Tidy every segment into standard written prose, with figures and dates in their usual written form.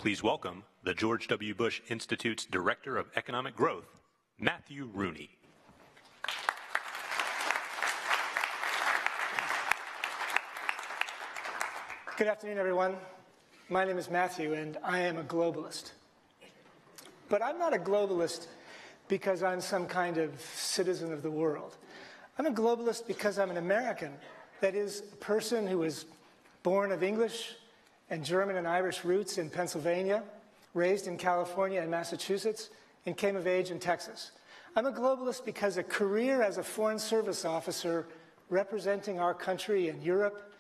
Please welcome the George W. Bush Institute's Director of Economic Growth, Matthew Rooney. Good afternoon, everyone. My name is Matthew, and I am a globalist. But I'm not a globalist because I'm some kind of citizen of the world. I'm a globalist because I'm an American, that is, a person who was born of English and German and Irish roots in Pennsylvania, raised in California and Massachusetts, and came of age in Texas. I'm a globalist because a career as a Foreign Service officer representing our country in Europe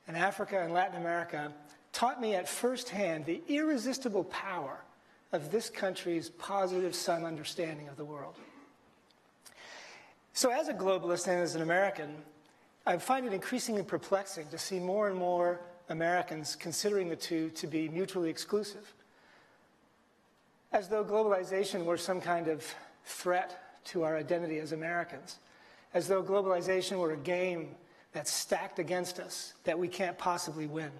and Africa and Latin America taught me at first hand the irresistible power of this country's positive sun understanding of the world. So as a globalist and as an American, I find it increasingly perplexing to see more and more Americans considering the two to be mutually exclusive, as though globalization were some kind of threat to our identity as Americans, as though globalization were a game that's stacked against us that we can't possibly win.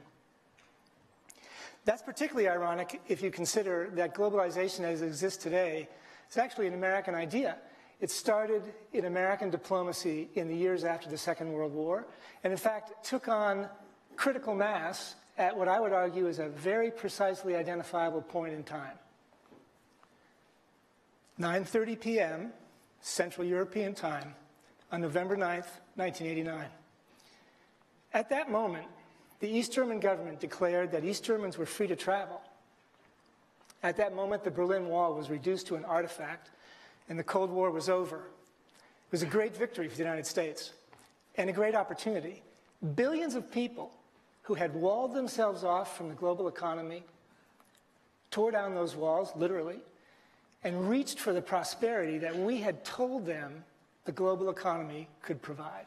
That's particularly ironic if you consider that globalization as it exists today is actually an American idea. It started in American diplomacy in the years after the Second World War, and in fact took on critical mass at what I would argue is a very precisely identifiable point in time. 9:30 p.m. Central European time on November 9th, 1989. At that moment, the East German government declared that East Germans were free to travel. At that moment, the Berlin Wall was reduced to an artifact, and the Cold War was over. It was a great victory for the United States, and a great opportunity. Billions of people who had walled themselves off from the global economy tore down those walls, literally, and reached for the prosperity that we had told them the global economy could provide.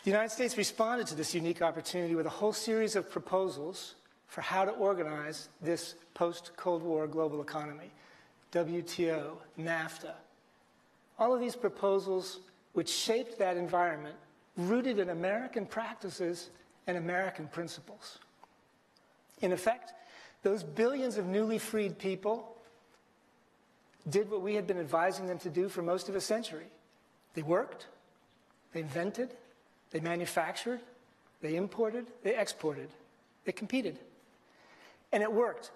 The United States responded to this unique opportunity with a whole series of proposals for how to organize this post-Cold War global economy. WTO, NAFTA. All of these proposals which shaped that environment, rooted in American practices and American principles. In effect, those billions of newly freed people did what we had been advising them to do for most of a century. They worked, they invented, they manufactured, they imported, they exported, they competed. And it worked.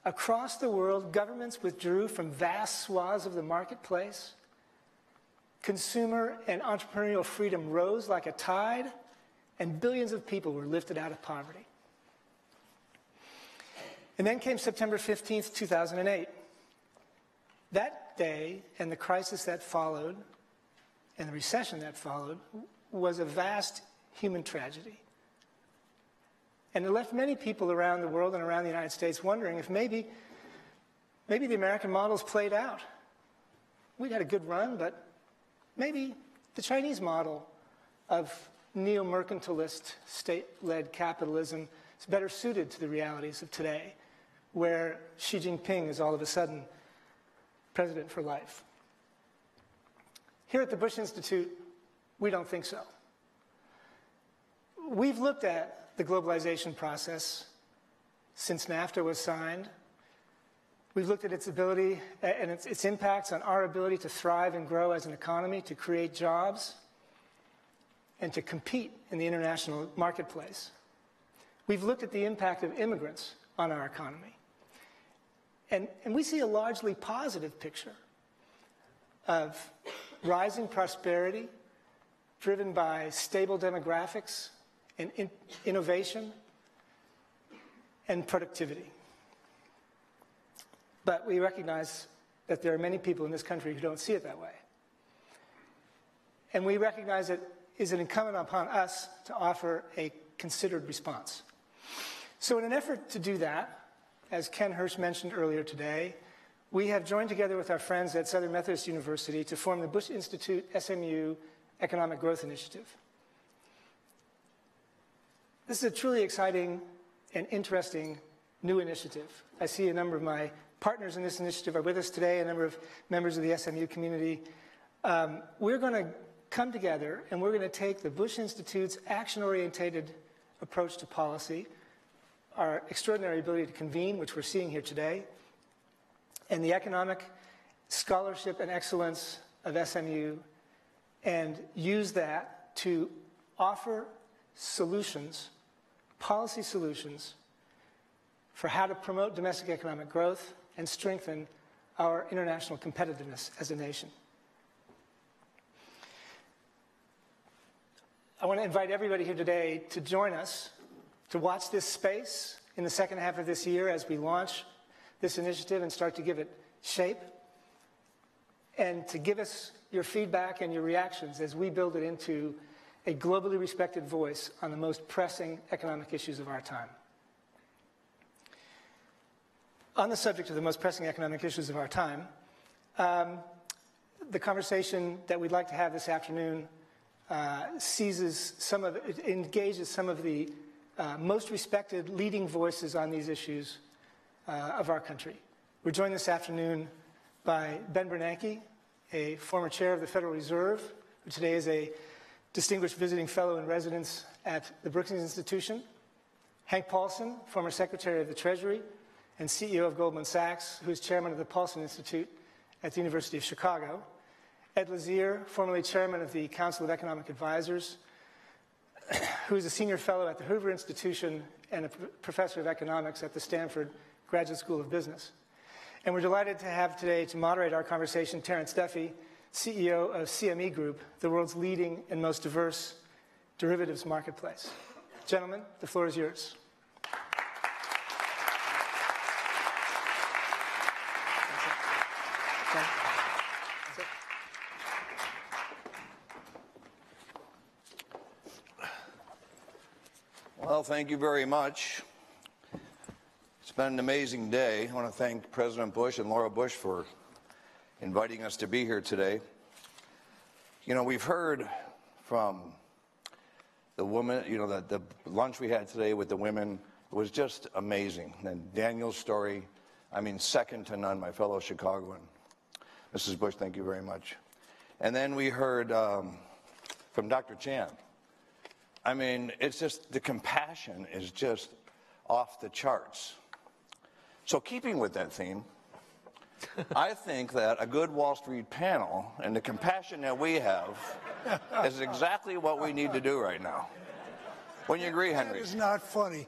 Across the world, governments withdrew from vast swaths of the marketplace. Consumer and entrepreneurial freedom rose like a tide, and billions of people were lifted out of poverty. And then came September 15th, 2008. That day and the crisis that followed and the recession that followed was a vast human tragedy. And it left many people around the world and around the United States wondering if maybe the American model's played out. We'd had a good run, but maybe the Chinese model of neo-mercantilist, state-led capitalism is better suited to the realities of today, where Xi Jinping is all of a sudden president for life. Here at the Bush Institute, we don't think so. We've looked at the globalization process since NAFTA was signed. We've looked at its ability and its impacts on our ability to thrive and grow as an economy, to create jobs, and to compete in the international marketplace. We've looked at the impact of immigrants on our economy. And we see a largely positive picture of rising prosperity driven by stable demographics and innovation and productivity. But we recognize that there are many people in this country who don't see it that way. And we recognize it is incumbent upon us to offer a considered response. So in an effort to do that, as Ken Hirsch mentioned earlier today, we have joined together with our friends at Southern Methodist University to form the Bush Institute SMU Economic Growth Initiative. This is a truly exciting and interesting new initiative. I see a number of my partners in this initiative are with us today, a number of members of the SMU community. We're going to come together and we're going to take the Bush Institute's action-oriented approach to policy, our extraordinary ability to convene, which we're seeing here today, and the economic scholarship and excellence of SMU, and use that to offer solutions, policy solutions, for how to promote domestic economic growth and strengthen our international competitiveness as a nation. I want to invite everybody here today to join us, to watch this space in the second half of this year as we launch this initiative and start to give it shape, and to give us your feedback and your reactions as we build it into a globally respected voice on the most pressing economic issues of our time. On the subject of the most pressing economic issues of our time, the conversation that we'd like to have this afternoon engages some of the most respected leading voices on these issues of our country. We're joined this afternoon by Ben Bernanke, a former chair of the Federal Reserve, who today is a distinguished visiting fellow in residence at the Brookings Institution; Hank Paulson, former Secretary of the Treasury and CEO of Goldman Sachs, who is chairman of the Paulson Institute at the University of Chicago; Ed Lazier, formerly chairman of the Council of Economic Advisors, who is a senior fellow at the Hoover Institution and a professor of economics at the Stanford Graduate School of Business. And we're delighted to have today, to moderate our conversation, Terence Duffy, CEO of CME Group, the world's leading and most diverse derivatives marketplace. Gentlemen, the floor is yours. Well, thank you very much. It's been an amazing day. I want to thank President Bush and Laura Bush for inviting us to be here today. You know, we've heard from the women, you know, the lunch we had today with the women was just amazing. And Daniel's story, I mean, second to none, my fellow Chicagoan. Mrs. Bush, thank you very much. And then we heard from Dr. Chan. I mean, it's just, the compassion is just off the charts. So keeping with that theme, I think that a good Wall Street panel and the compassion that we have is exactly what we need to do right now. Wouldn't you agree, Henry? That is not funny.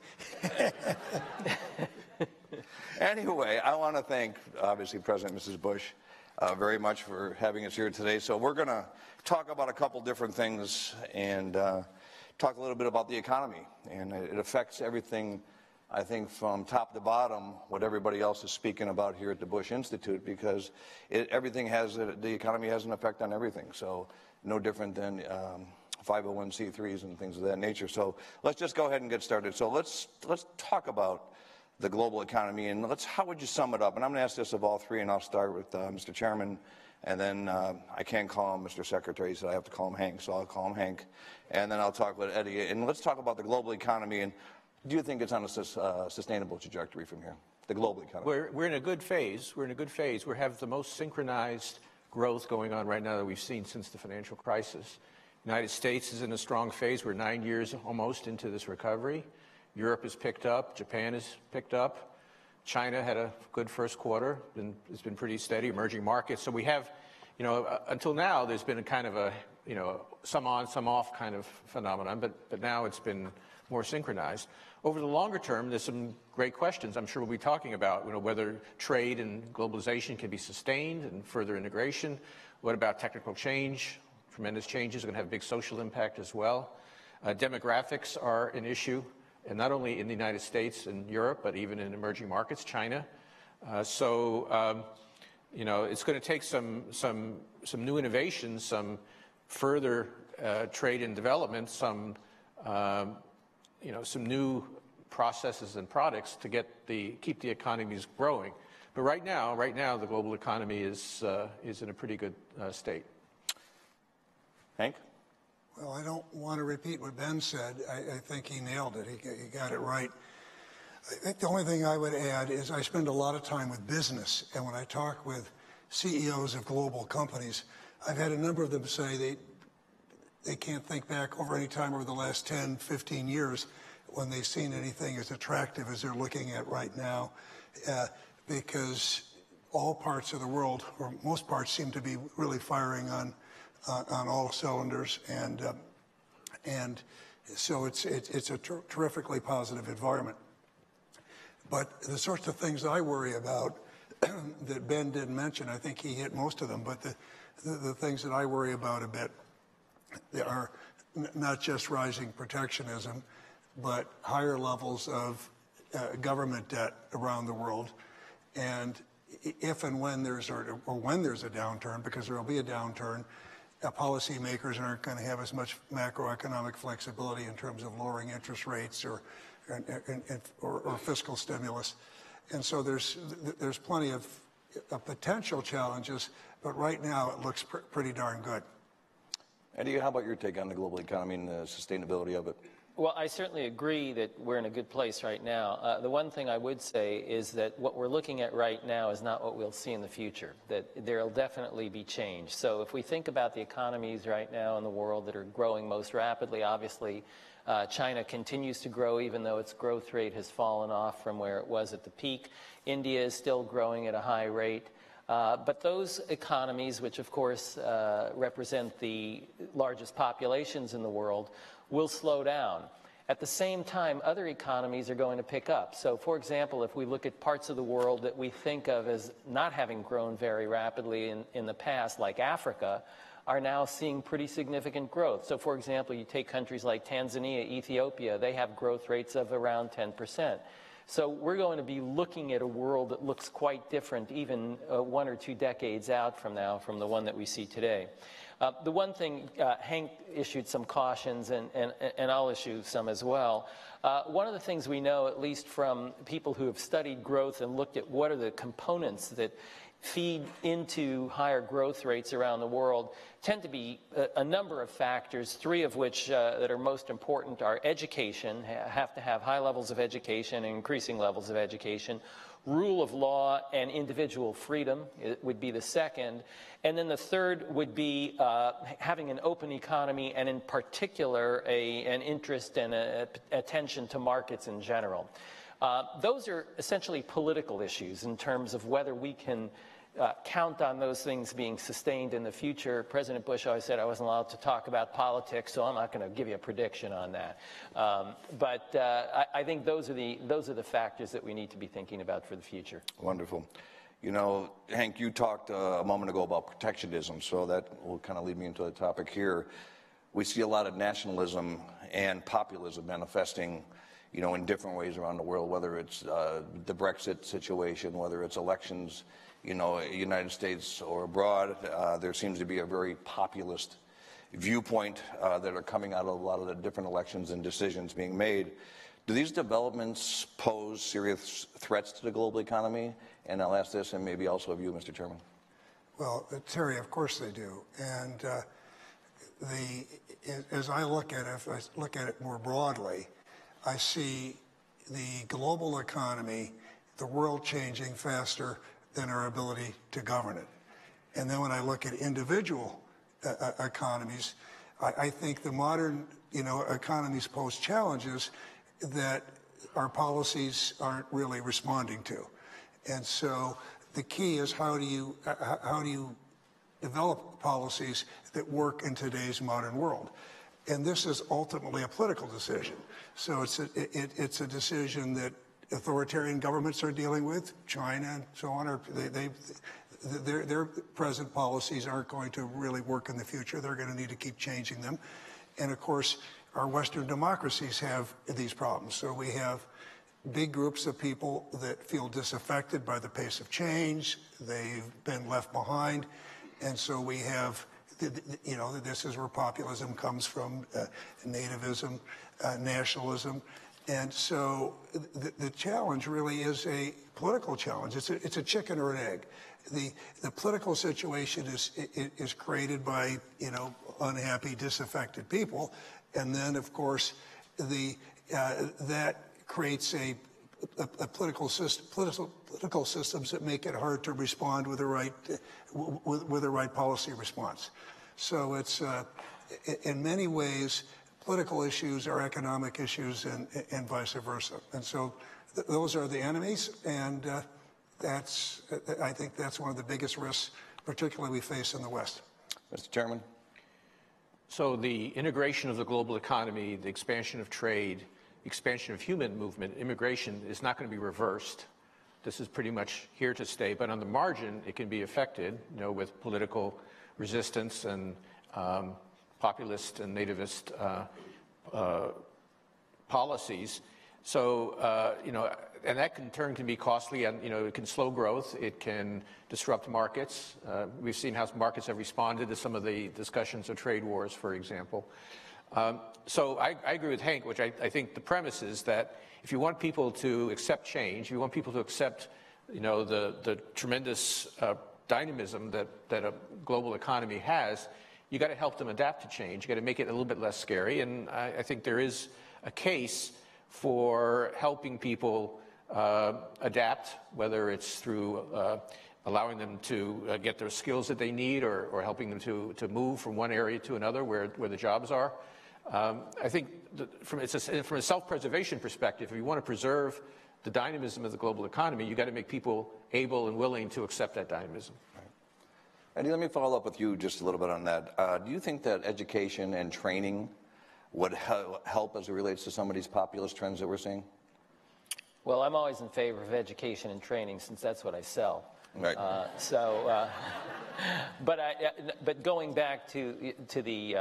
Anyway, I want to thank, obviously, President and Mrs. Bush very much for having us here today. So we're going to talk about a couple different things and talk a little bit about the economy. And it affects everything, I think, from top to bottom, what everybody else is speaking about here at the Bush Institute, because the economy has an effect on everything. So no different than 501c3s and things of that nature. So let's just go ahead and get started. So let's talk about the global economy, and how would you sum it up? And I'm going to ask this of all three, and I'll start with Mr. Chairman, and then I can't call him Mr. Secretary, so I have to call him Hank, so I'll call him Hank, and then I'll talk with Eddie, and let's talk about the global economy, and do you think it's on a sustainable trajectory from here, the global economy? We're in a good phase. We have the most synchronized growth going on right now that we've seen since the financial crisis. The United States is in a strong phase. We're 9 years almost into this recovery. Europe has picked up. Japan has picked up. China had a good first quarter, and it's been pretty steady, emerging markets. So we have, you know, until now, there's been a kind of a, you know, some on, some off kind of phenomenon, but now it's been more synchronized. Over the longer term, there's some great questions I'm sure we'll be talking about, you know, whether trade and globalization can be sustained and further integration. What about technical change? Tremendous changes are going to have a big social impact as well. Demographics are an issue, and not only in the United States and Europe, but even in emerging markets, China. You know, it's going to take some new innovations, some further trade and development, some new processes and products to keep the economies growing. But right now, the global economy is in a pretty good state. Hank? Well, I don't want to repeat what Ben said. I think he nailed it. He got it right. I think the only thing I would add is I spend a lot of time with business, and when I talk with CEOs of global companies, I've had a number of them say they can't think back over any time over the last 10, 15 years when they've seen anything as attractive as they're looking at right now, because all parts of the world, or most parts, seem to be really firing on all cylinders, and so it's a terrifically positive environment. But the sorts of things I worry about that Ben didn't mention, I think he hit most of them, but the things that I worry about a bit are not just rising protectionism, but higher levels of government debt around the world. And if and when there's a downturn, because there will be a downturn, policymakers aren't going to have as much macroeconomic flexibility in terms of lowering interest rates or fiscal stimulus. And so there's plenty of potential challenges, but right now it looks pretty darn good. Eddie, how about your take on the global economy and the sustainability of it? Well, I certainly agree that we're in a good place right now. The one thing I would say is that what we're looking at right now is not what we'll see in the future, that there will definitely be change. So if we think about the economies right now in the world that are growing most rapidly, obviously China continues to grow even though its growth rate has fallen off from where it was at the peak. India is still growing at a high rate. But those economies, which of course represent the largest populations in the world, will slow down. At the same time, other economies are going to pick up. So, for example, if we look at parts of the world that we think of as not having grown very rapidly in the past, like Africa, are now seeing pretty significant growth. So, for example, you take countries like Tanzania, Ethiopia, they have growth rates of around 10%. So we're going to be looking at a world that looks quite different even 1 or 2 decades out from now from the one that we see today. The one thing, Hank issued some cautions, and I'll issue some as well. One of the things we know, at least from people who have studied growth and looked at what are the components that feed into higher growth rates around the world, tend to be a number of factors, 3 of which that are most important are education, have to have high levels of education and increasing levels of education, rule of law and individual freedom would be the second, and then the third would be having an open economy and in particular an interest and attention to markets in general. Those are essentially political issues in terms of whether we can count on those things being sustained in the future. President Bush always said I wasn't allowed to talk about politics, so I'm not going to give you a prediction on that. But I think those are the factors that we need to be thinking about for the future. Wonderful. You know, Hank, you talked a moment ago about protectionism, so that will kind of lead me into the topic here. We see a lot of nationalism and populism manifesting, you know, in different ways around the world, whether it's the Brexit situation, whether it's elections, you know, United States or abroad. There seems to be a very populist viewpoint that are coming out of a lot of the different elections and decisions being made. Do these developments pose serious threats to the global economy? And I'll ask this, and maybe also of you, Mr. Chairman. Well, Terry, of course they do. And as I look at it, if I look at it more broadly, I see the global economy, the world changing faster than our ability to govern it. And then when I look at individual economies, I think the modern, you know, economies pose challenges that our policies aren't really responding to. And so the key is how do you develop policies that work in today's modern world? And this is ultimately a political decision. So it's a decision that authoritarian governments are dealing with, China and so on. Their present policies aren't going to really work in the future. They're going to need to keep changing them. And of course, our Western democracies have these problems. So we have big groups of people that feel disaffected by the pace of change. They've been left behind. And so we have, you know, this is where populism comes from, nativism, nationalism. And so the challenge really is a political challenge. It's a chicken or an egg. The political situation is created by, you know, unhappy, disaffected people. And then, of course, that creates a political systems that make it hard to respond with the right policy response. So it's in many ways political issues are economic issues and vice versa. And so those are the enemies, and I think that's one of the biggest risks, particularly we face in the West. Mr. Chairman? So the integration of the global economy, the expansion of trade, expansion of human movement, immigration is not going to be reversed. This is pretty much here to stay, but on the margin, it can be affected, with political resistance and populist and nativist policies. So, and that in turn can be costly, and it can slow growth. It can disrupt markets. We've seen how markets have responded to some of the discussions of trade wars, for example. So I agree with Hank, which I think the premise is that if you want people to accept change, if you want people to accept, the tremendous dynamism that a global economy has, you got to help them adapt to change. You got to make it a little bit less scary, and I think there is a case for helping people adapt, whether it's through allowing them to get their skills that they need, or helping them to move from one area to another where the jobs are. I think from a self-preservation perspective, if you want to preserve the dynamism of the global economy, you got to make people able and willing to accept that dynamism. Right. Eddie, let me follow up with you just a little bit on that. Do you think that education and training would help as it relates to some of these populist trends that we're seeing? Well, I'm always in favor of education and training, since that's what I sell. Right. But going back to the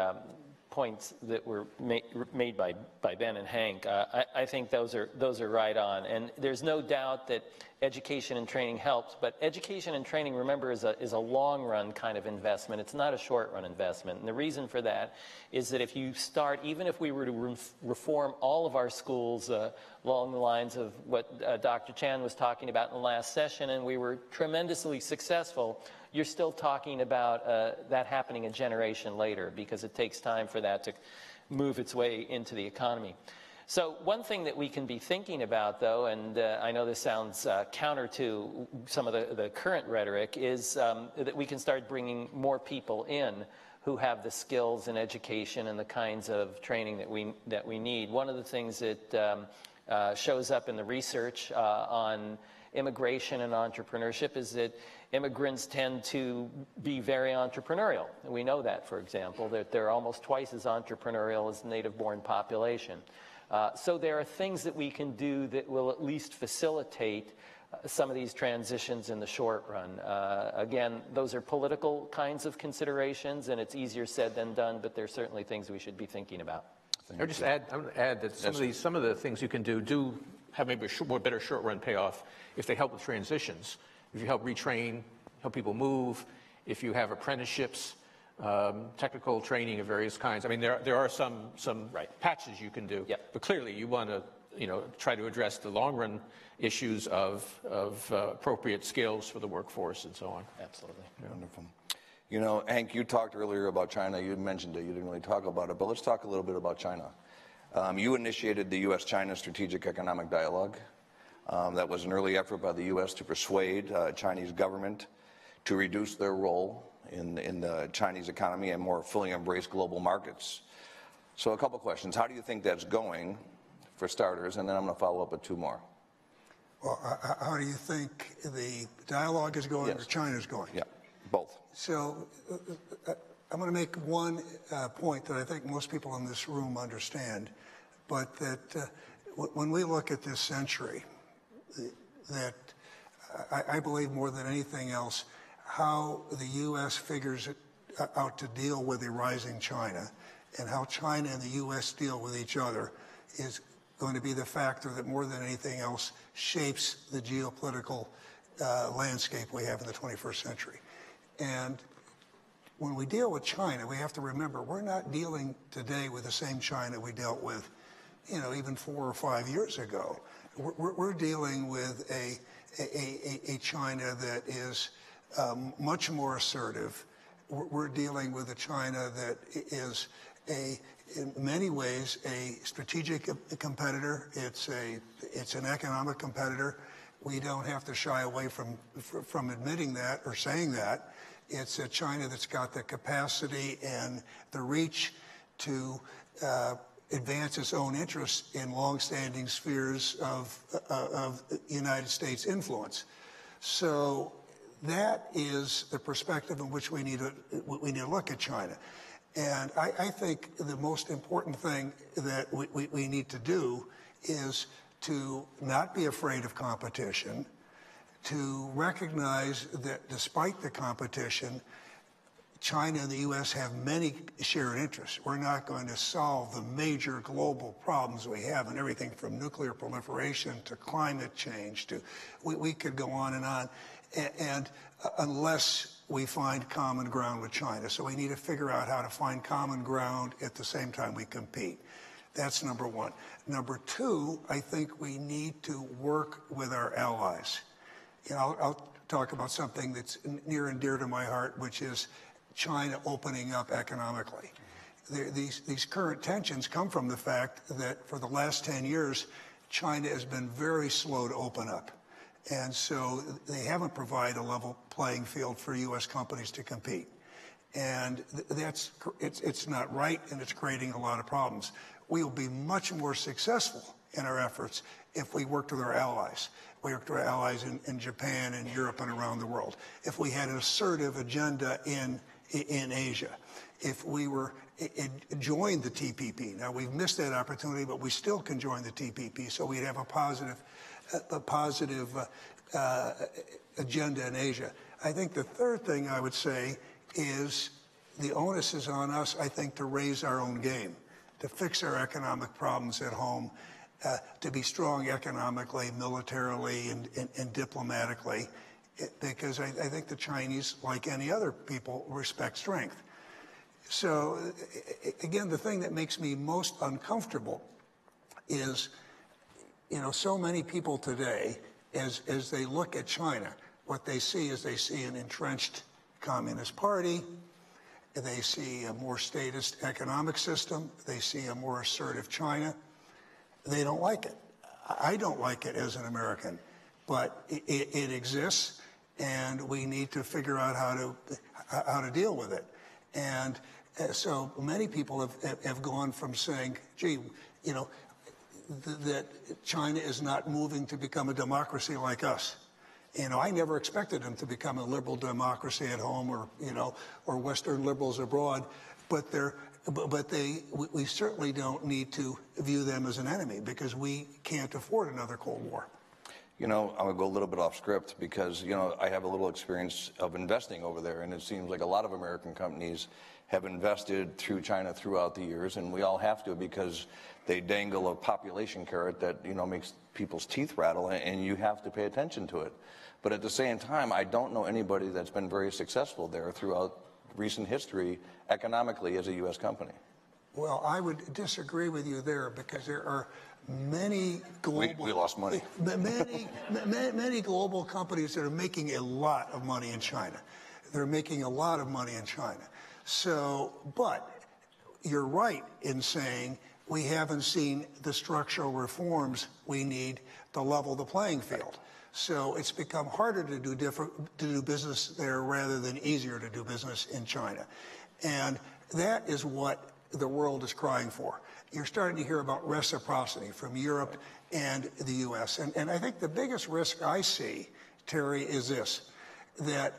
points that were made by Ben and Hank, I think those are right on. And there's no doubt that education and training helps, but education and training, remember, is a long-run kind of investment. It's not a short-run investment. And the reason for that is that if you start, even if we were to reform all of our schools along the lines of what Dr. Chan was talking about in the last session, and we were tremendously successful, you're still talking about that happening a generation later, because it takes time for that to move its way into the economy. So one thing that we can be thinking about, though, and I know this sounds counter to some of the current rhetoric, is that we can start bringing more people in who have the skills and education and the kinds of training that we need. One of the things that shows up in the research on immigration and entrepreneurship is that immigrants tend to be very entrepreneurial. We know that, for example, that they're almost twice as entrepreneurial as the native-born population. So there are things that we can do that will at least facilitate some of these transitions in the short run. Again, those are political kinds of considerations, and it's easier said than done, but they're certainly things we should be thinking about. I would just add that some of the things you can do have maybe a better short-run payoff if they help with transitions. If you help retrain, help people move, if you have apprenticeships, technical training of various kinds. I mean, there are some patches you can do, but clearly you want to try to address the long-run issues of appropriate skills for the workforce and so on. Absolutely. Yeah. Wonderful. Hank, you talked earlier about China. You mentioned it. You didn't really talk about it, but let's talk a little bit about China. You initiated the U.S.-China Strategic Economic Dialogue. That was an early effort by the U.S. to persuade Chinese government to reduce their role in the Chinese economy and more fully embrace global markets. So a couple questions. How do you think that's going, for starters? And then I'm going to follow up with two more. Well, how do you think the dialogue is going, or China's going? Yeah, both. So I'm going to make one point that I think most people in this room understand, but that when we look at this century, that I believe more than anything else, how the U.S. figures it out to deal with a rising China, and how China and the U.S. deal with each other, is going to be the factor that more than anything else shapes the geopolitical landscape we have in the 21st century. And when we deal with China, we have to remember we're not dealing today with the same China we dealt with, even 4 or 5 years ago. We're dealing with a China that is much more assertive. We're dealing with a China that is in many ways a strategic competitor. It's an economic competitor. We don't have to shy away from admitting that or saying that. It's a China that's got the capacity and the reach to advance its own interests in longstanding spheres of United States influence. So that is the perspective in which we need to look at China. And I think the most important thing that we need to do is to not be afraid of competition, to recognize that despite the competition, China and the U.S. have many shared interests. We're not going to solve the major global problems we have, and everything from nuclear proliferation to climate change to, we could go on, and unless we find common ground with China. So we need to figure out how to find common ground at the same time we compete. That's number one. Number two, I think we need to work with our allies. You know, I'll talk about something that's near and dear to my heart, which is China opening up economically. These current tensions come from the fact that for the last 10 years, China has been very slow to open up. And so they haven't provided a level playing field for U.S. companies to compete. And it's not right, and it's creating a lot of problems. We will be much more successful in our efforts if we worked with our allies. We worked with our allies in Japan and Europe and around the world. If we had an assertive agenda in Asia. If we were joined the TPP. Now, we've missed that opportunity, but we still can join the TPP, so we'd have a positive agenda in Asia. I think the third thing I would say is the onus is on us, I think, to raise our own game, to fix our economic problems at home, to be strong economically, militarily, and diplomatically, because I think the Chinese, like any other people, respect strength. So, again, the thing that makes me most uncomfortable is, you know, so many people today, as they look at China, what they see is they see an entrenched Communist Party, they see a more statist economic system, they see a more assertive China. They don't like it. I don't like it as an American, but it exists, and we need to figure out how to deal with it. And so many people have gone from saying, gee, you know, that China is not moving to become a democracy like us. You know, I never expected them to become a liberal democracy at home, or, you know, or Western liberals abroad, but we certainly don't need to view them as an enemy, because we can't afford another Cold War. You know, I'm going to go a little bit off script because, you know, I have a little experience of investing over there, and it seems like a lot of American companies have invested through China throughout the years, and we all have to, because they dangle a population carrot that, you know, makes people's teeth rattle, and you have to pay attention to it. But at the same time, I don't know anybody that's been very successful there throughout recent history economically as a U.S. company. Well, I would disagree with you there, because there are many global... We lost money. Many global companies that are making a lot of money in China. They're making a lot of money in China. So, but you're right in saying we haven't seen the structural reforms we need to level the playing field. So it's become harder to do business there rather than easier to do business in China. And that is what the world is crying for. You're starting to hear about reciprocity from Europe and the U.S. And I think the biggest risk I see, Terry, is this, that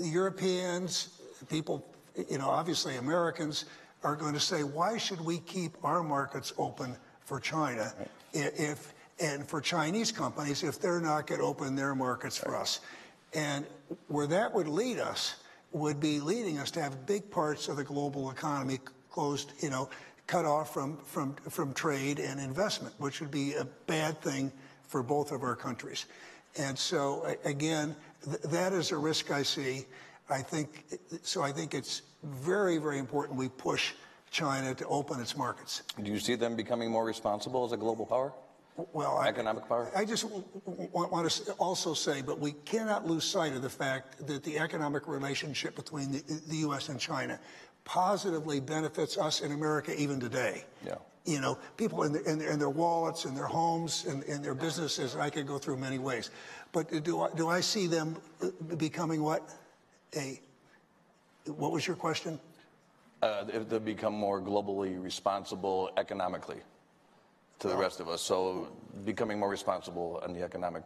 Europeans, people, you know, obviously Americans, are going to say, why should we keep our markets open for China and for Chinese companies if they're not going to open their markets for us? And where that would lead us would be leading us to have big parts of the global economy closed, you know, cut off from trade and investment, which would be a bad thing for both of our countries. And so, again, that is a risk I see. I think it's very, very important we push China to open its markets. Do you see them becoming more responsible as a global power? Well, economic power? I just want to also say, but we cannot lose sight of the fact that the economic relationship between the U.S. and China positively benefits us in America even today. Yeah. You know, people in their wallets, in their homes, in their businesses. I could go through many ways, but do I see them becoming what? What was your question? if they become more globally responsible economically to the rest of us. So becoming more responsible in the economic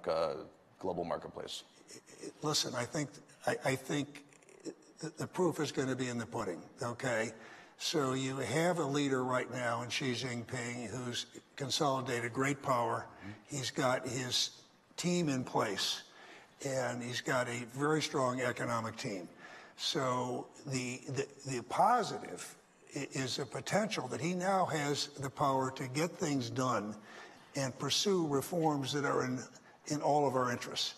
global marketplace. Listen, I think the proof is going to be in the pudding, okay? So you have a leader right now in Xi Jinping who's consolidated great power. He's got his team in place, and he's got a very strong economic team. So the positive is a potential that he now has the power to get things done and pursue reforms that are in all of our interests.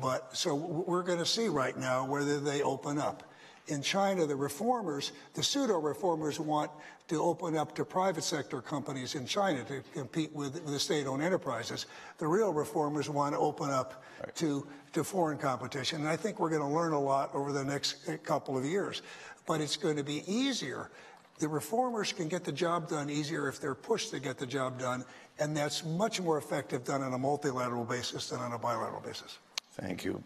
But so we're going to see right now whether they open up. In China, the reformers, the pseudo-reformers, want to open up to private sector companies in China to compete with the state-owned enterprises. The real reformers want to open up to foreign competition. And I think we're going to learn a lot over the next couple of years. But it's going to be easier. The reformers can get the job done easier if they're pushed to get the job done. And that's much more effective done on a multilateral basis than on a bilateral basis. Thank you.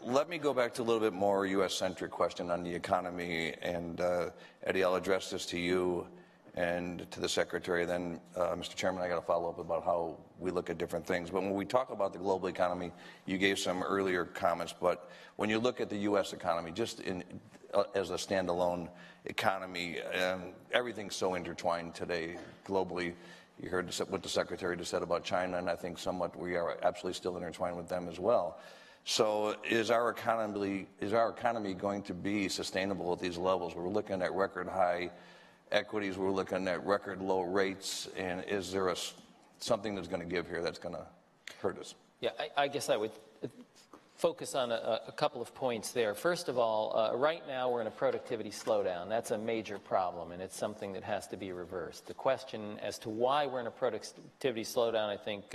Let me go back to a little bit more U.S.-centric question on the economy. And Eddie, I'll address this to you and to the Secretary. Then, Mr. Chairman, I got to follow up about how we look at different things. But when we talk about the global economy, you gave some earlier comments. But when you look at the U.S. economy, just as a standalone economy, everything's so intertwined today globally. You heard what the Secretary just said about China, and I think somewhat we are absolutely still intertwined with them as well. So is our economy going to be sustainable at these levels? We're looking at record high equities, we're looking at record low rates, and is there something that's going to give here that's going to hurt us? Yeah, I guess I would focus on a couple of points there. First of all, right now we're in a productivity slowdown. That's a major problem, and it's something that has to be reversed. The question as to why we're in a productivity slowdown, I think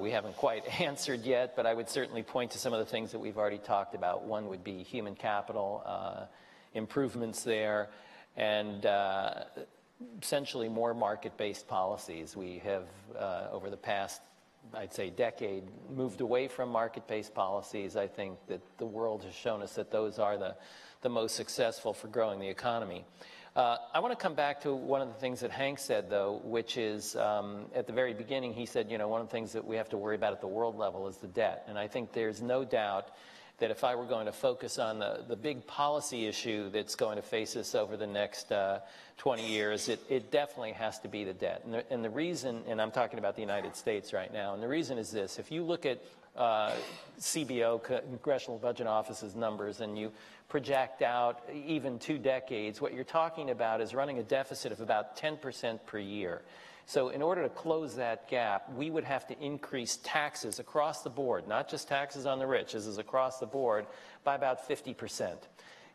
we haven't quite answered yet, but I would certainly point to some of the things that we've already talked about. One would be human capital, improvements there, and essentially more market-based policies. We have, over the past, I'd say, decade, moved away from market-based policies. I think that the world has shown us that those are the most successful for growing the economy. I want to come back to one of the things that Hank said, though, which is at the very beginning, he said, you know, one of the things that we have to worry about at the world level is the debt. And I think there's no doubt that if I were going to focus on the big policy issue that's going to face us over the next 20 years, it definitely has to be the debt. And the reason, and I'm talking about the United States right now, and the reason is this. If you look at CBO, Congressional Budget Office's numbers, and you project out even 2 decades, what you're talking about is running a deficit of about 10% per year. So in order to close that gap, we would have to increase taxes across the board, not just taxes on the rich, this is across the board, by about 50%.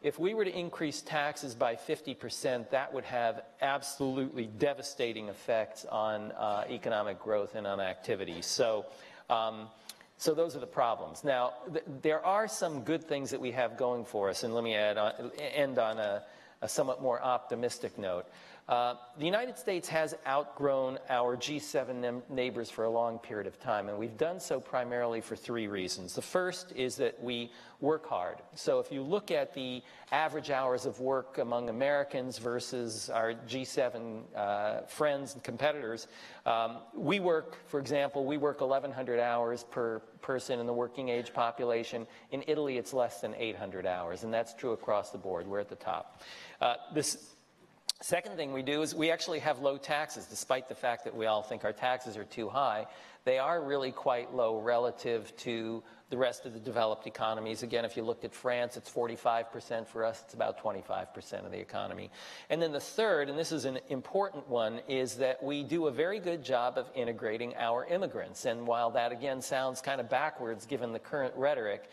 If we were to increase taxes by 50%, that would have absolutely devastating effects on economic growth and on activity. So those are the problems. Now, there are some good things that we have going for us, and let me end on a somewhat more optimistic note. The United States has outgrown our G7 neighbors for a long period of time, and we've done so primarily for 3 reasons. The first is that we work hard. So if you look at the average hours of work among Americans versus our G7 friends and competitors, we work, for example, we work 1,100 hours per person in the working age population. In Italy, it's less than 800 hours, and that's true across the board. We're at the top. This second thing we do is we actually have low taxes, despite the fact that we all think our taxes are too high. They are really quite low relative to the rest of the developed economies. Again, if you looked at France, it's 45%. For us, it's about 25% of the economy. And then the third, and this is an important one, is that we do a very good job of integrating our immigrants. And while that, again, sounds kind of backwards given the current rhetoric,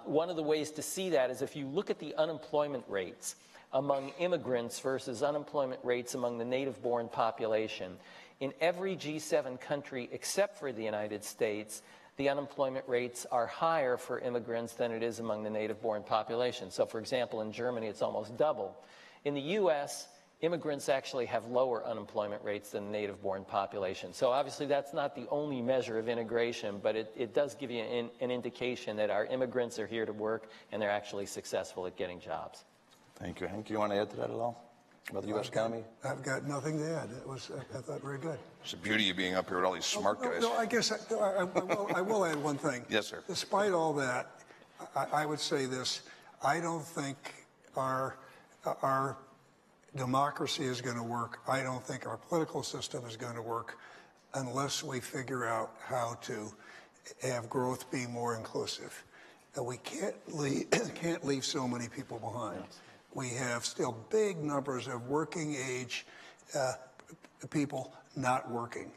one of the ways to see that is if you look at the unemployment rates among immigrants versus unemployment rates among the native-born population. In every G7 country except for the United States, the unemployment rates are higher for immigrants than it is among the native-born population. So, for example, in Germany, it's almost double. In the U.S., immigrants actually have lower unemployment rates than the native-born population. So obviously that's not the only measure of integration, but it does give you an indication that our immigrants are here to work and they're actually successful at getting jobs. Thank you. Hank, do you want to add to that at all? About the U.S. economy? I've got nothing to add. It was, I thought, very good. It's the beauty of being up here with all these smart guys. No, I guess I will add one thing. Yes, sir. Despite all that, I would say this. I don't think our democracy is going to work. I don't think our political system is going to work unless we figure out how to have growth be more inclusive. We can't leave so many people behind. We have still big numbers of working age people not working.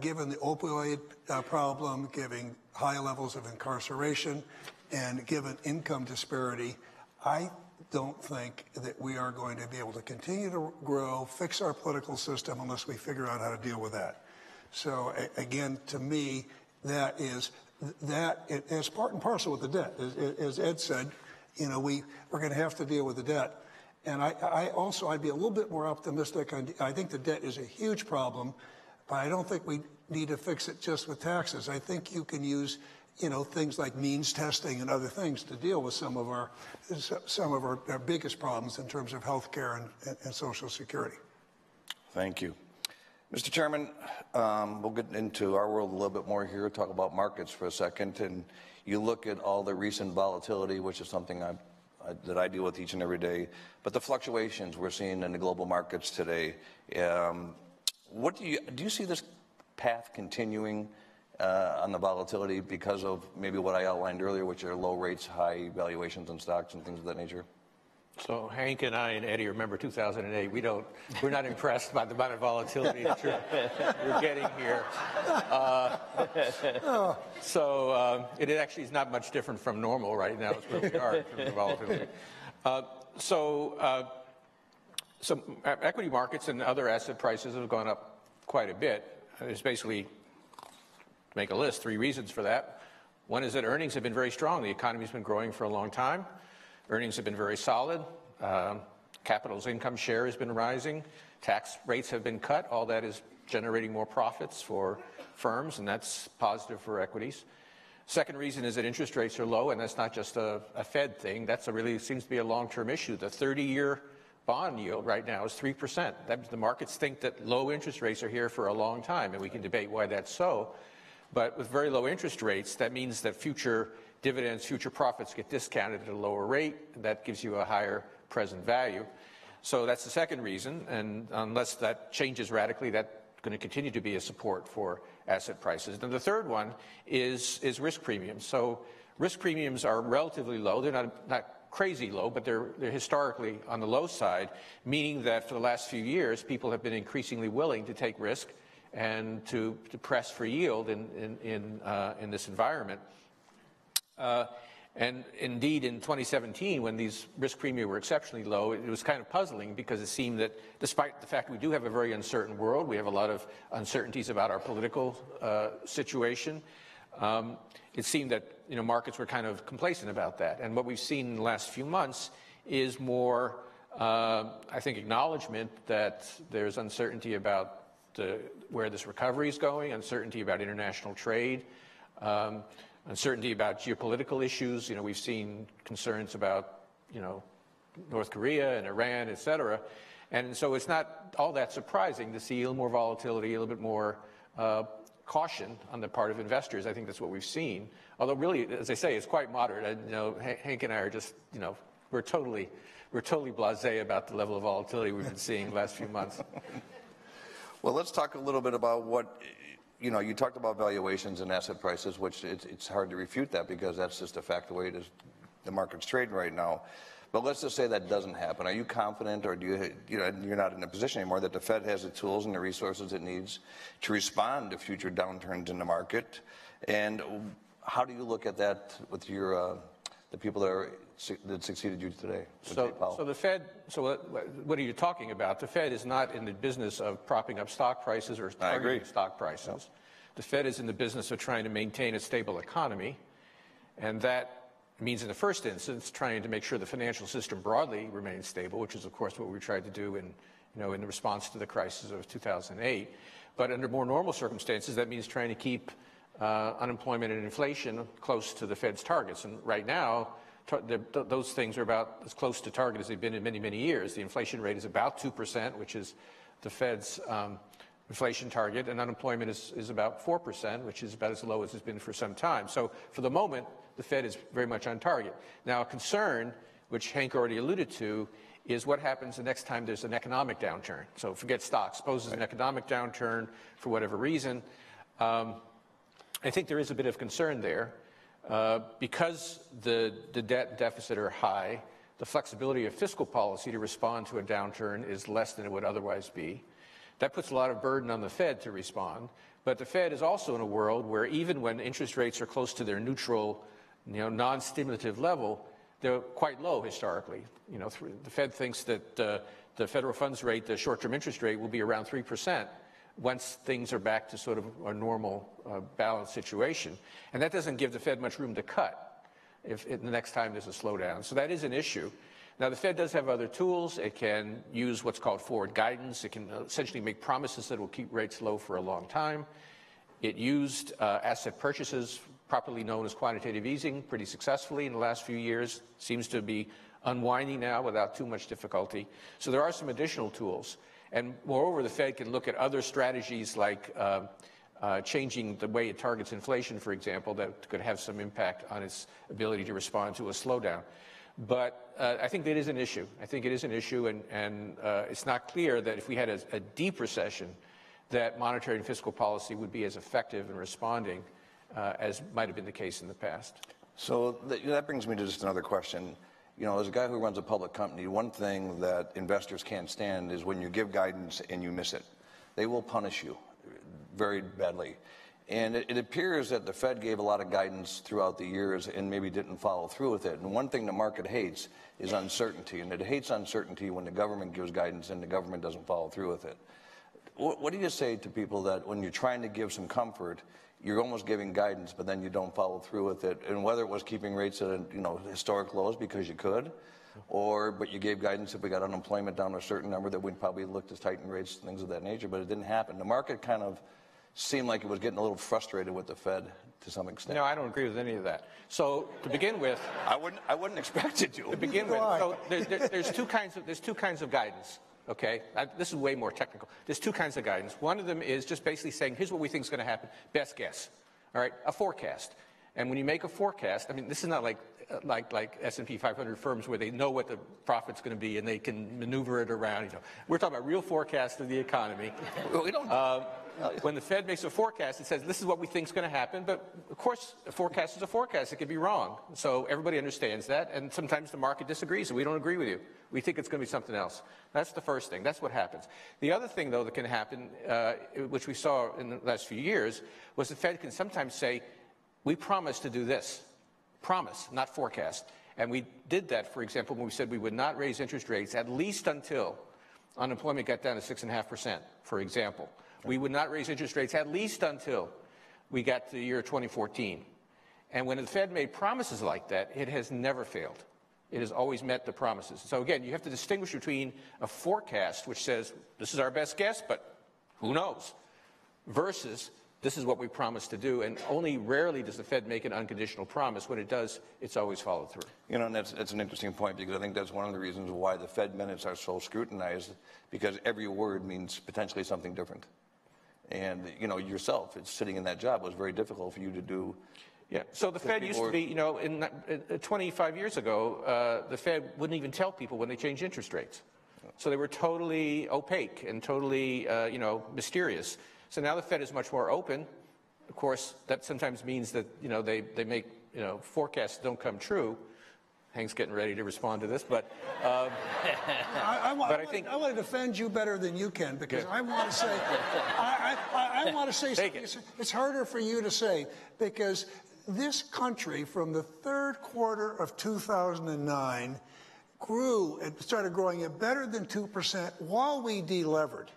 Given the opioid problem, given high levels of incarceration, and given income disparity, I don't think that we are going to be able to continue to grow, fix our political system unless we figure out how to deal with that. So again, to me, that is part and parcel with the debt. As Ed said, you know, we're going to have to deal with the debt. And I'd be a little bit more optimistic. I think the debt is a huge problem, but I don't think we need to fix it just with taxes. I think you can use, you know, things like means testing and other things to deal with some of our biggest problems in terms of health care and Social Security. Thank you. Mr. Chairman, we'll get into our world a little bit more here, talk about markets for a second. And you look at all the recent volatility, which is something that I deal with each and every day, but the fluctuations we're seeing in the global markets today. What do you see this path continuing on the volatility because of maybe what I outlined earlier, which are low rates, high valuations on stocks and things of that nature? So Hank and I and Eddie remember 2008. We're not impressed by the amount of volatility that you're getting here. It actually is not much different from normal right now. It's where we are in terms of volatility. So equity markets and other asset prices have gone up quite a bit. There's basically, to make a list, 3 reasons for that. One is that earnings have been very strong. The economy's been growing for a long time. Earnings have been very solid. Capital's income share has been rising. Tax rates have been cut. All that is generating more profits for firms, and that's positive for equities. Second reason is that interest rates are low, and that's not just a Fed thing. That's really seems to be a long-term issue. The 30-year bond yield right now is 3%. The markets think that low interest rates are here for a long time, and we can debate why that's so. But with very low interest rates, that means that future dividends, future profits get discounted at a lower rate. That gives you a higher present value. So that's the second reason, and unless that changes radically, that's going to continue to be a support for asset prices. And the third one is risk premiums. So risk premiums are relatively low. They're not crazy low, but they're historically on the low side, meaning that for the last few years, people have been increasingly willing to take risk and to press for yield in this environment. And indeed, in 2017, when these risk premia were exceptionally low, it was kind of puzzling because it seemed that despite the fact we do have a very uncertain world, we have a lot of uncertainties about our political situation, it seemed that markets were kind of complacent about that. And what we've seen in the last few months is more, I think, acknowledgement that there's uncertainty about where this recovery is going, uncertainty about international trade, uncertainty about geopolitical issues. We've seen concerns about, North Korea and Iran, et cetera. And so it's not all that surprising to see a little more volatility, a little bit more caution on the part of investors. I think that's what we've seen. Although really, as I say, it's quite moderate. Hank and I are just, we're totally blasé about the level of volatility we've been seeing the last few months. Well, let's talk a little bit about what, you talked about valuations and asset prices, which it's hard to refute that because that's just a fact the way it is, the market's trading right now. But let's just say that doesn't happen. Are you confident, or do you're not in a position anymore, that the Fed has the tools and the resources it needs to respond to future downturns in the market? And how do you look at that with your the people that succeeded you today? So the Fed. So what are you talking about? The Fed is not in the business of propping up stock prices or targeting stock prices. Yep. The Fed is in the business of trying to maintain a stable economy, and that means, in the first instance, trying to make sure the financial system broadly remains stable, which is, of course, what we tried to do in response to the crisis of 2008. But under more normal circumstances, that means trying to keep unemployment and inflation close to the Fed's targets. And right now, those things are about as close to target as they've been in many, many years. The inflation rate is about 2%, which is the Fed's inflation target, and unemployment is about 4%, which is about as low as it's been for some time. So for the moment, the Fed is very much on target. Now, a concern, which Hank already alluded to, is what happens the next time there's an economic downturn. So forget stocks. Suppose there's an economic downturn for whatever reason. I think there is a bit of concern there. Because the debt deficit are high, the flexibility of fiscal policy to respond to a downturn is less than it would otherwise be. That puts a lot of burden on the Fed to respond. But the Fed is also in a world where even when interest rates are close to their neutral, non-stimulative level, they're quite low historically. The Fed thinks that the federal funds rate, the short-term interest rate, will be around 3% once things are back to sort of a normal balanced situation. And that doesn't give the Fed much room to cut if the next time there's a slowdown. So that is an issue. Now, the Fed does have other tools. It can use what's called forward guidance. It can essentially make promises that will keep rates low for a long time. It used asset purchases, properly known as quantitative easing, pretty successfully in the last few years. Seems to be unwinding now without too much difficulty. So there are some additional tools. And moreover, the Fed can look at other strategies like changing the way it targets inflation, for example, that could have some impact on its ability to respond to a slowdown. But I think that is an issue. I think it is an issue, and it's not clear that if we had a deep recession, that monetary and fiscal policy would be as effective in responding as might have been the case in the past. So that brings me to just another question. As a guy who runs a public company, one thing that investors can't stand is when you give guidance and you miss it. They will punish you very badly. And it appears that the Fed gave a lot of guidance throughout the years and maybe didn't follow through with it. And one thing the market hates is uncertainty. And it hates uncertainty when the government gives guidance and the government doesn't follow through with it. What do you say to people that when you're trying to give some comfort, you're almost giving guidance, but then you don't follow through with it? And whether it was keeping rates at historic lows because you could, but you gave guidance if we got unemployment down to a certain number that we'd probably look to tighten rates, things of that nature, but it didn't happen. The market kind of seemed like it was getting a little frustrated with the Fed to some extent. No, I don't agree with any of that. So to begin with, I wouldn't expect you to. To begin with, so there's two kinds of guidance. Okay, this is way more technical. There's two kinds of guidance. One of them is just basically saying, here's what we think is going to happen, best guess. All right, a forecast. And when you make a forecast, I mean, this is not like S&P 500 firms where they know what the profit's going to be and they can maneuver it around. We're talking about real forecast of the economy. We don't. When the Fed makes a forecast, it says this is what we think is going to happen. But of course, a forecast is a forecast. It could be wrong. So everybody understands that. And sometimes the market disagrees and we don't agree with you. We think it's going to be something else. That's the first thing. That's what happens. The other thing, though, that can happen, which we saw in the last few years, was the Fed can sometimes say, we promise to do this. Promise, not forecast. And we did that, for example, when we said we would not raise interest rates at least until unemployment got down to 6.5%, for example. We would not raise interest rates at least until we got to the year 2014. And when the Fed made promises like that, it has never failed. It has always met the promises. So again, you have to distinguish between a forecast, which says this is our best guess, but who knows, versus this is what we promised to do. And only rarely does the Fed make an unconditional promise. When it does, it's always followed through. And that's an interesting point, because I think that's one of the reasons why the Fed minutes are so scrutinized, because every word means potentially something different. And, yourself, it's sitting in that job, it was very difficult for you to do. Yeah, so the Fed used to be, 25 years ago, the Fed wouldn't even tell people when they changed interest rates. So they were totally opaque and totally, mysterious. So now the Fed is much more open. Of course, that sometimes means that, they make, forecasts don't come true. Hank's getting ready to respond to this, but I want to defend you better than you can, because I want to say, I want to say something. It's harder for you to say, because this country from the third quarter of 2009 grew and started growing at better than 2% while we delevered.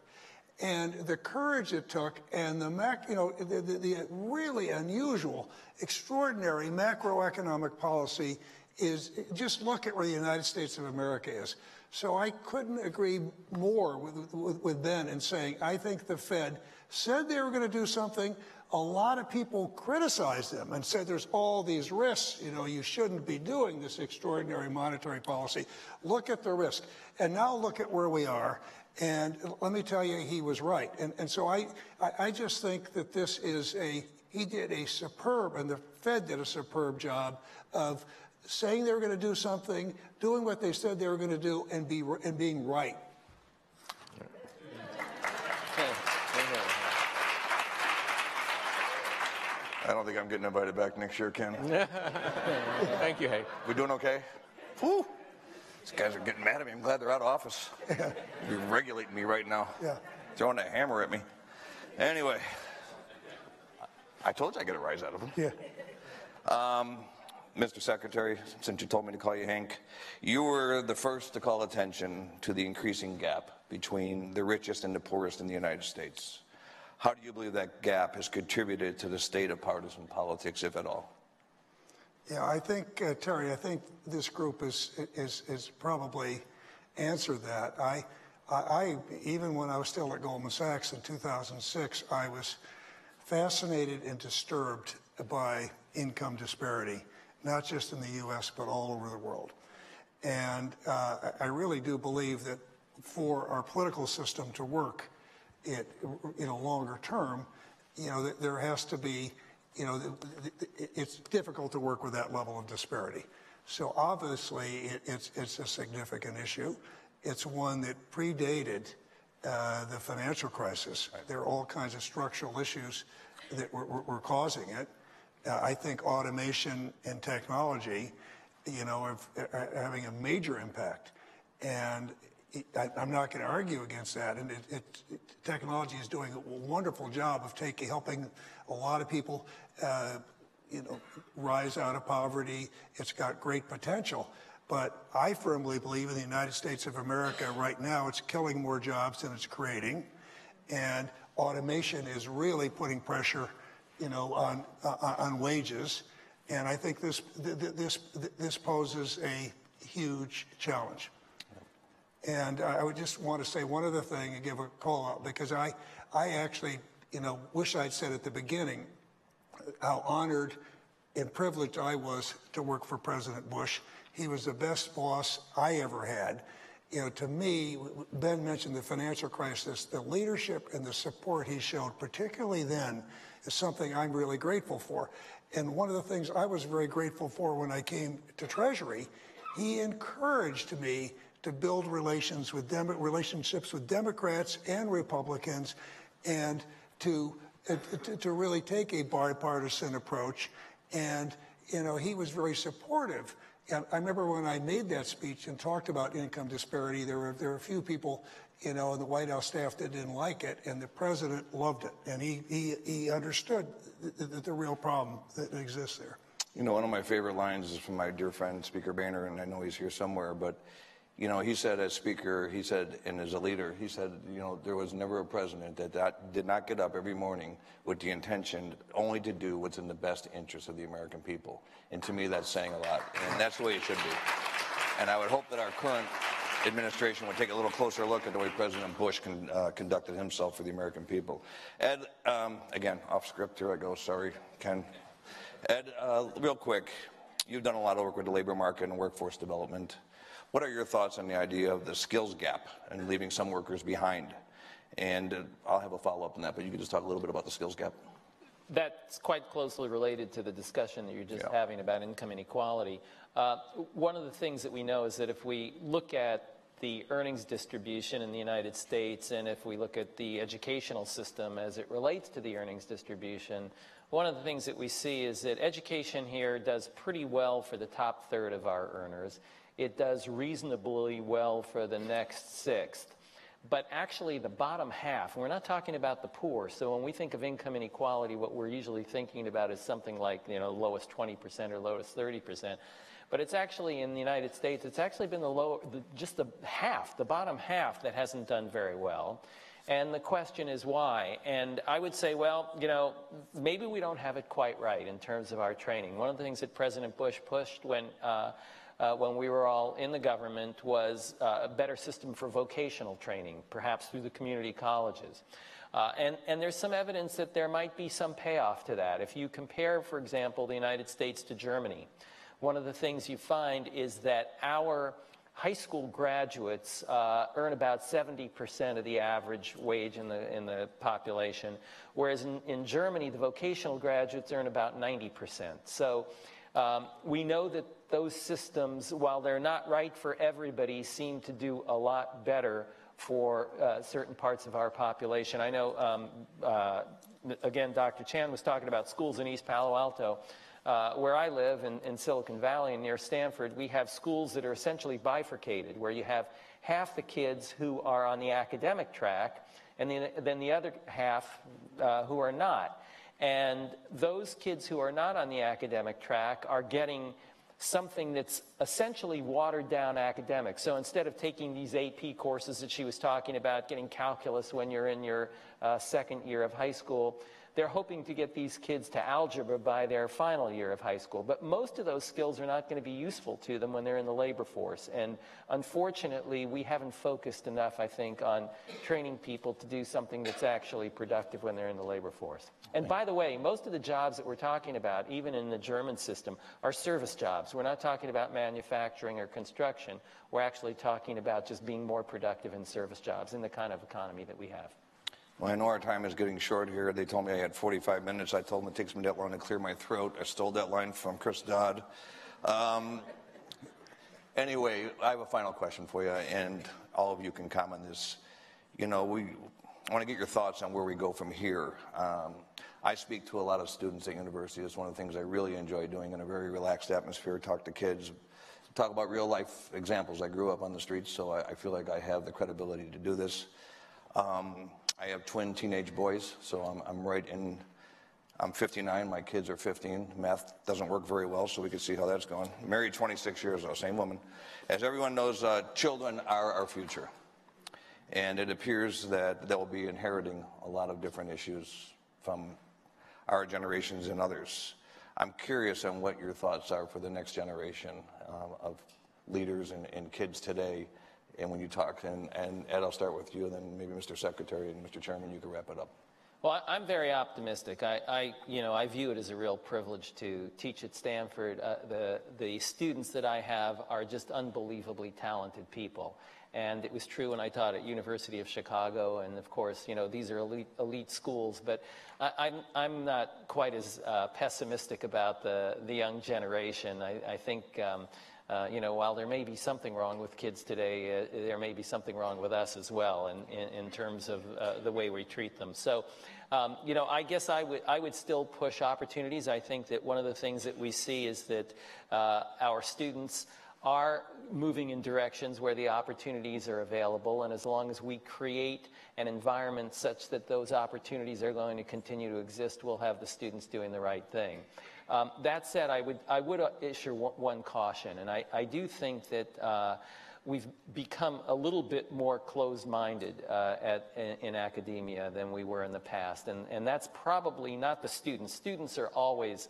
And the courage it took, and the really unusual, extraordinary macroeconomic policy is, just look at where the United States of America is. So I couldn't agree more with Ben in saying I think the Fed said they were going to do something. A lot of people criticized them and said there's all these risks. You know, you shouldn't be doing this extraordinary monetary policy. Look at the risk. And now look at where we are. And let me tell you, he was right. And so I just think that this is he did a superb, and the Fed did a superb job of saying they were going to do something, doing what they said they were going to do, and being right. I don't think I'm getting invited back next year, Ken. Thank you, Hay. We doing okay? Whew. These guys are getting mad at me. I'm glad they're out of office. You're regulating me right now. Yeah. Throwing a hammer at me. Anyway, I told you I get a rise out of them. Yeah. Mr. Secretary, since you told me to call you Hank, you were the first to call attention to the increasing gap between the richest and the poorest in the United States. How do you believe that gap has contributed to the state of partisan politics, if at all? Yeah, I think, Terry, I think this group is probably answered that. I even when I was still at Goldman Sachs in 2006, I was fascinated and disturbed by income disparity, not just in the U.S., but all over the world. And I really do believe that for our political system to work longer term, there has to be, it's difficult to work with that level of disparity. So obviously, it's a significant issue. It's one that predated the financial crisis. Right. There are all kinds of structural issues that were causing it. I think automation and technology, are having a major impact. And I'm not going to argue against that. And technology is doing a wonderful job of helping a lot of people, rise out of poverty. It's got great potential. But I firmly believe in the United States of America right now, it's killing more jobs than it's creating. And automation is really putting pressure, on wages. And I think this poses a huge challenge. And I would just want to say one other thing and give a call out, because I actually, wish I'd said at the beginning how honored and privileged I was to work for President Bush. He was the best boss I ever had. To me, Ben mentioned the financial crisis, the leadership and the support he showed, particularly then, is something I'm really grateful for. And one of the things I was very grateful for when I came to Treasury, he encouraged me to build relationships with Democrats and Republicans, and to really take a bipartisan approach. And he was very supportive. And I remember when I made that speech and talked about income disparity, there were a few people, in the White House staff that didn't like it, and the president loved it, and he understood the real problem that exists there. One of my favorite lines is from my dear friend Speaker Boehner, and I know he's here somewhere, but he said as Speaker, and as a leader, he said, there was never a president that did not get up every morning with the intention only to do what's in the best interest of the American people. And to me, that's saying a lot. And that's the way it should be. And I would hope that our current administration would take a little closer look at the way President Bush conducted himself for the American people. Ed, again, off script, here I go, sorry, Ken. Ed, real quick, you've done a lot of work with the labor market and workforce development. What are your thoughts on the idea of the skills gap and leaving some workers behind? And I'll have a follow-up on that, but you could just talk a little bit about the skills gap. That's quite closely related to the discussion that you're just having about income inequality. One of the things that we know is that if we look at the earnings distribution in the United States, and if we look at the educational system as it relates to the earnings distribution, one of the things that we see is that education here does pretty well for the top third of our earners. It does reasonably well for the next sixth. But actually the bottom half, we're not talking about the poor. So when we think of income inequality, what we're usually thinking about is something like, lowest 20% or lowest 30%. But it's actually, in the United States, it's actually been just the bottom half that hasn't done very well. And the question is why? And I would say, well, maybe we don't have it quite right in terms of our training. One of the things that President Bush pushed when we were all in the government was a better system for vocational training, perhaps through the community colleges. And there's some evidence that there might be some payoff to that. If you compare, for example, the United States to Germany, one of the things you find is that our high school graduates earn about 70% of the average wage in the population, whereas in Germany, the vocational graduates earn about 90%. So we know that those systems, while they're not right for everybody, seem to do a lot better for certain parts of our population. I know, again, Dr. Chan was talking about schools in East Palo Alto. Where I live in Silicon Valley and near Stanford, we have schools that are essentially bifurcated, where you have half the kids who are on the academic track and then the other half who are not. And those kids who are not on the academic track are getting something that's essentially watered down academics. So instead of taking these AP courses that she was talking about, getting calculus when you're in your second year of high school, they're hoping to get these kids to algebra by their final year of high school. But most of those skills are not going to be useful to them when they're in the labor force. And unfortunately, we haven't focused enough, I think, on training people to do something that's actually productive when they're in the labor force. And by the way, most of the jobs that we're talking about, even in the German system, are service jobs. We're not talking about manufacturing or construction. We're actually talking about just being more productive in service jobs in the kind of economy that we have. Well, I know our time is getting short here. They told me I had 45 minutes. I told them it takes me that long to clear my throat. I stole that line from Chris Dodd. Anyway, I have a final question for you, and all of you can comment on this. You know, I want to get your thoughts on where we go from here. I speak to a lot of students at university. It's one of the things I really enjoy doing in a very relaxed atmosphere, talk to kids, talk about real life examples. I grew up on the streets, so I feel like I have the credibility to do this. I have twin teenage boys, so I'm 59, my kids are 15. Math doesn't work very well, so we can see how that's going. Married 26 years though, same woman. As everyone knows, children are our future. And it appears that they'll be inheriting a lot of different issues from our generations and others. I'm curious on what your thoughts are for the next generation of leaders and kids today. And when you talk, and Ed, I'll start with you, and then maybe Mr. Secretary and Mr. Chairman, you can wrap it up. Well, I'm very optimistic. I view it as a real privilege to teach at Stanford. The students that I have are just unbelievably talented people. And it was true when I taught at University of Chicago, and of course, these are elite schools. But I'm not quite as pessimistic about the young generation. I think. While there may be something wrong with kids today, there may be something wrong with us as well in terms of the way we treat them. So, I guess I would still push opportunities. I think that one of the things that we see is that our students are moving in directions where the opportunities are available, and as long as we create an environment such that those opportunities are going to continue to exist, we'll have the students doing the right thing. That said, I would issue one caution, and I do think that we've become a little bit more closed-minded in academia than we were in the past, and that's probably not the students. Students are always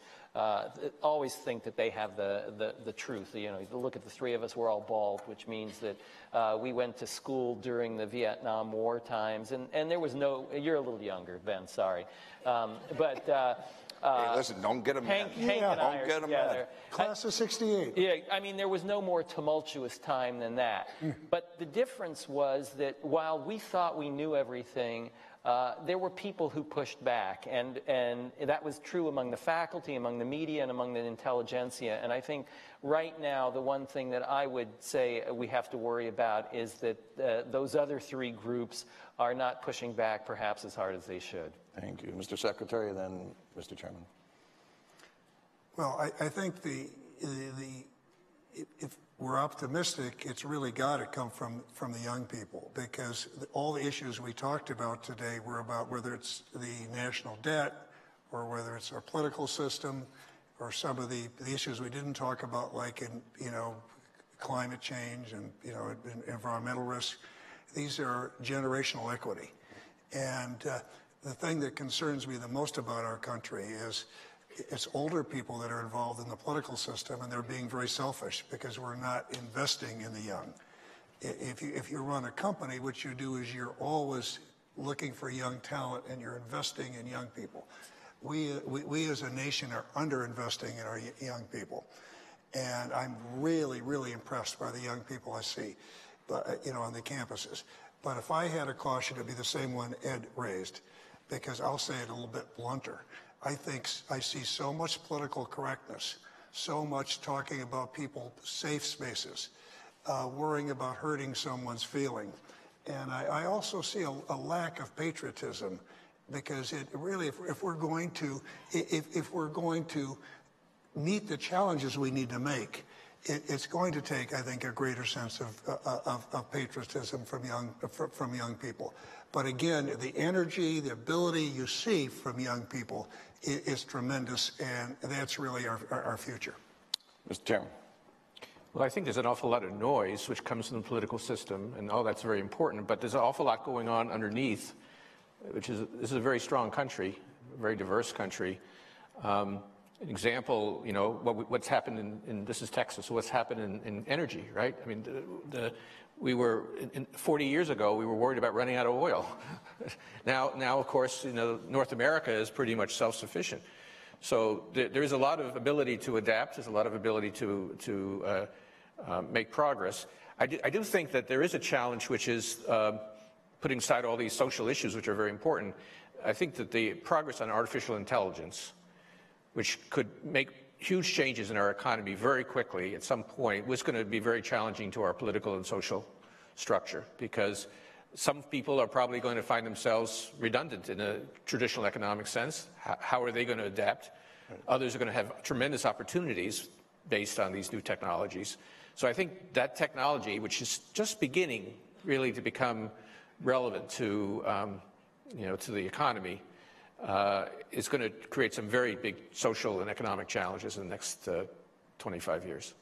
think that they have the truth. You look at the three of us, we're all bald, which means that we went to school during the Vietnam War times, and there was no. You're a little younger, Ben. Sorry, but. Hey, listen, don't get them mad. Hank and I don't are get them together. mad. Class of 68. Yeah, I mean, there was no more tumultuous time than that. But the difference was that while we thought we knew everything, there were people who pushed back. And that was true among the faculty, among the media, and among the intelligentsia. And I think right now, the one thing that I would say we have to worry about is that those other three groups are not pushing back perhaps as hard as they should. Thank you. Mr. Secretary, then Mr. Chairman. Well, I think if we're optimistic, it's really got to come from the young people, because all the issues we talked about today were about whether it's the national debt or whether it's our political system or some of the issues we didn't talk about, like in climate change and environmental risk. These are generational equity, and the thing that concerns me the most about our country is it's older people that are involved in the political system, and they're being very selfish because we're not investing in the young. If you run a company, what you do is you're always looking for young talent and you're investing in young people. We as a nation are underinvesting in our young people. And I'm really, really impressed by the young people I see, but, on the campuses. But if I had a caution, it'd be the same one Ed raised, because I'll say it a little bit blunter. I think I see so much political correctness, so much talking about people's safe spaces, worrying about hurting someone's feeling. And I also see a lack of patriotism, because it really, if we're going to meet the challenges we need to make, it's going to take, I think, a greater sense of patriotism from young people. But again, the energy, the ability you see from young people is tremendous, and that's really our future. Mr. Chairman. Well, I think there's an awful lot of noise which comes from the political system, and all that's very important, but there's an awful lot going on underneath, this is a very strong country, a very diverse country. An example, what's happened this is Texas, what's happened in energy, right? I mean, we were, 40 years ago, we were worried about running out of oil. now, of course, North America is pretty much self-sufficient. So there is a lot of ability to adapt, there's a lot of ability to make progress. I do think that there is a challenge, which is putting aside all these social issues, which are very important. I think that the progress on artificial intelligence, which could make huge changes in our economy very quickly at some point, was going to be very challenging to our political and social structure, because some people are probably going to find themselves redundant in a traditional economic sense. How are they going to adapt? Others are going to have tremendous opportunities based on these new technologies. So I think that technology, which is just beginning really to become relevant to, to the economy, is going to create some very big social and economic challenges in the next 25 years.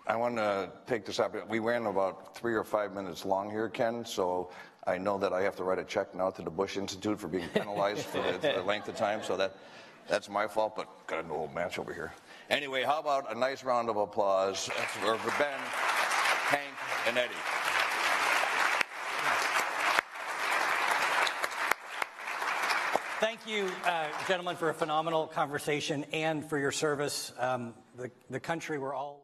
I want to take this opportunity. We ran about 3 or 5 minutes long here, Ken, so I know that I have to write a check now to the Bush Institute for being penalized for the length of time, so that's my fault, but got an old match over here. Anyway, how about a nice round of applause for Ben, Hank, and Eddie. Thank you, gentlemen, for a phenomenal conversation and for your service. The country we're all...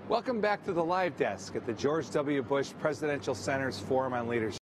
Welcome back to the live desk at the George W. Bush Presidential Center's Forum on Leadership.